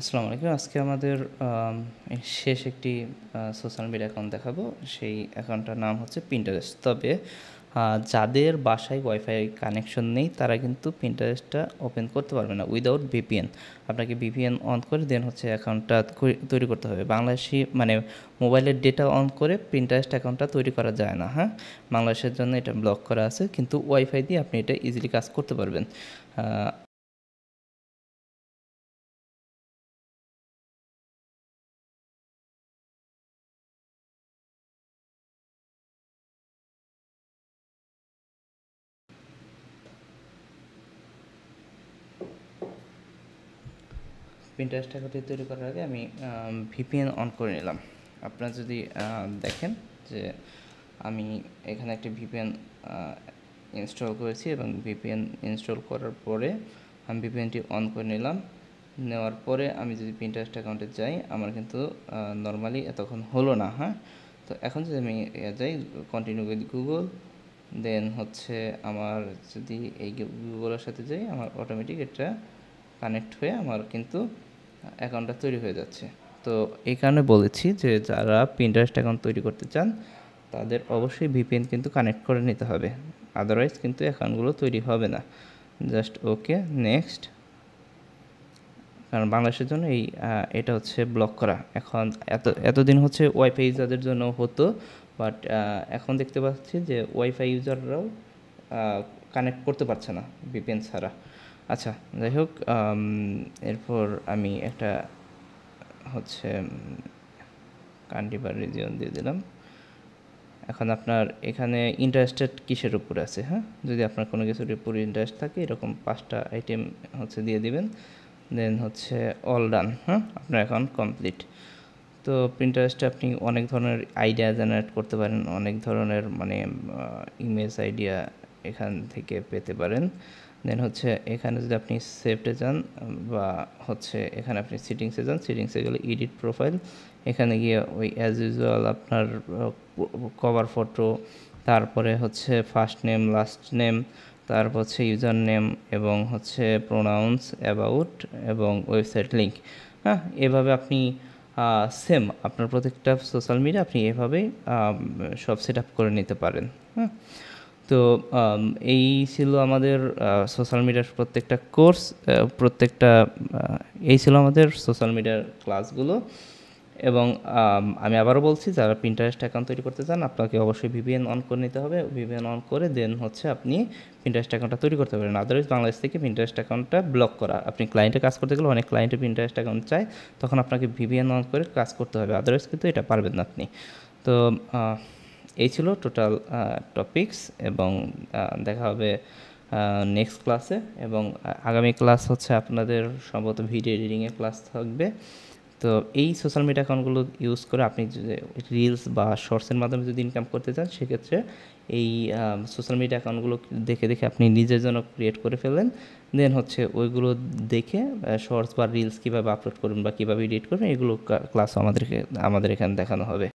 আসসালামু আলাইকুম। আজকে আমাদের শেষ একটি সোশ্যাল মিডিয়া অ্যাকাউন্ট দেখাবো। সেই অ্যাকাউন্টটার নাম হচ্ছে পিন্টারেস্ট। তবে যাদের বাসায় ওয়াইফাই কানেকশন নেই তারা কিন্তু পিন্টারেস্টটা ওপেন করতে পারবে না উইদাউট ভিপিএন। আপনাকে ভিপিএন অন করে দেন হচ্ছে অ্যাকাউন্টটা তৈরি করতে হবে। বাংলাদেশি মানে মোবাইলের ডেটা অন করে পিন্টারেস্ট অ্যাকাউন্টটা তৈরি করা যায় না। হ্যাঁ, বাংলাদেশের জন্য এটা ব্লক করা আছে, কিন্তু ওয়াইফাই দিয়ে আপনি এটা ইজিলি কাজ করতে পারবেন। পিন্টারেস্ট অ্যাকাউন্টটি তৈরি করার আগে আমি ভিপিএন অন করে নিলাম। আপনারা যদি দেখেন যে আমি এখানে একটি ভিপিএন ইনস্টল করেছি এবং ভিপিএন ইনস্টল করার পরে আমি ভিপিএনটি অন করে নিলাম। নেওয়ার পরে আমি যদি পিন্টারেস্ট অ্যাকাউন্টে যাই আমার কিন্তু নর্মালি এতক্ষণ হলো না। হ্যাঁ, তো এখন যদি আমি যাই কন্টিনিউ উইথ গুগল, দেন হচ্ছে আমার যদি এই গুগলের সাথে যাই আমার অটোমেটিক এটা কানেক্ট হয়ে আমার কিন্তু অ্যাকাউন্টটা তৈরি হয়ে যাচ্ছে। তো এই কারণে বলেছি যে যারা পিন্টারেস্ট অ্যাকাউন্ট তৈরি করতে চান তাদের অবশ্যই ভিপিএন কিন্তু কানেক্ট করে নিতে হবে, আদারওয়াইজ কিন্তু অ্যাকাউন্টগুলো তৈরি হবে না। Just okay, next. কারণ বাংলাদেশের জন্য এটা হচ্ছে ব্লক করা। এখন এতদিন হচ্ছে ওয়াইফাই ইউজারদের জন্য হতো, বাট এখন দেখতে পাচ্ছি যে ওয়াইফাই ইউজাররাও কানেক্ট করতে পারছে না ভিপিএন ছাড়া। আচ্ছা, যাই হোক, এরপর আমি একটা হচ্ছে কান্ট্রি বা রিজিয়ন দিয়ে দিলাম। এখন আপনার এখানে ইন্টারেস্টেড কিসের উপরে আছে? হ্যাঁ, যদি আপনার কোনো কিছুর উপরে ইন্টারেস্ট থাকে এরকম 5টা আইটেম হচ্ছে দিয়ে দিবেন, দেন হচ্ছে অল ডান। হ্যাঁ, আপনার অ্যাকাউন্ট কমপ্লিট। তো পিন্টারেস্টে আপনি অনেক ধরনের আইডিয়া জেনারেট করতে পারেন, অনেক ধরনের মানে ইমেজ আইডিয়া এখান থেকে পেতে পারেন। দেন হচ্ছে এখানে যদি আপনি সেভে যান বা হচ্ছে এখানে আপনি সিটিংসে যান, সিটিংসে গেলে এডিট প্রোফাইল, এখানে গিয়ে ওই অ্যাজ ইউজুয়াল আপনার কভার ফটো, তারপরে হচ্ছে ফার্স্ট নেম, লাস্ট নেম, তারপর হচ্ছে ইউজার নেম এবং হচ্ছে প্রোনাউন্স, অ্যাবাউট এবং ওয়েবসাইট লিঙ্ক। হ্যাঁ, এভাবে আপনি সেম আপনার প্রত্যেকটা সোশ্যাল মিডিয়া আপনি এভাবেই সব সেট আপ করে নিতে পারেন। হ্যাঁ, তো এই ছিল আমাদের সোশ্যাল মিডিয়ার প্রত্যেকটা কোর্স, প্রত্যেকটা এই ছিল আমাদের সোশ্যাল মিডিয়ার ক্লাসগুলো। এবং আমি আবারও বলছি, যারা পিন্টারেস্ট অ্যাকাউন্ট তৈরি করতে চান আপনাকে অবশ্যই ভিপিএন অন করে নিতে হবে। ভিপিএন অন করে দেন হচ্ছে আপনি পিন্টারেস্ট অ্যাকাউন্টটা তৈরি করতে পারেন। আদারওয়াইজ বাংলাদেশ থেকে পিন্টারেস্ট অ্যাকাউন্টটা ব্লক করা। আপনি ক্লায়েন্টে কাজ করতে গেলে অনেক ক্লায়েন্টে পিন্টারেস্ট অ্যাকাউন্ট চায়, তখন আপনাকে ভিপিএন অন করে কাজ করতে হবে, আদারওয়াইজ কিন্তু এটা পারবেন না আপনি। তো এই ছিল টোটাল টপিকস, এবং দেখা হবে নেক্সট ক্লাসে। এবং আগামী ক্লাস হচ্ছে আপনাদের সম্ভবত ভিডিও এডিটিংয়ের ক্লাস থাকবে। তো এই সোশ্যাল মিডিয়া অ্যাকাউন্টগুলো ইউজ করে আপনি যদি রিলস বা শর্টসের মাধ্যমে যদি ইনকাম করতে চান, সেক্ষেত্রে এই সোশ্যাল মিডিয়া অ্যাকাউন্টগুলো দেখে দেখে আপনি নিজের জন্য ক্রিয়েট করে ফেলেন। দেন হচ্ছে ওইগুলো দেখে শর্টস বা রিলস কীভাবে আপলোড করবেন বা কীভাবে এডিট করবেন এগুলো ক্লাসও আমাদের এখানে দেখানো হবে।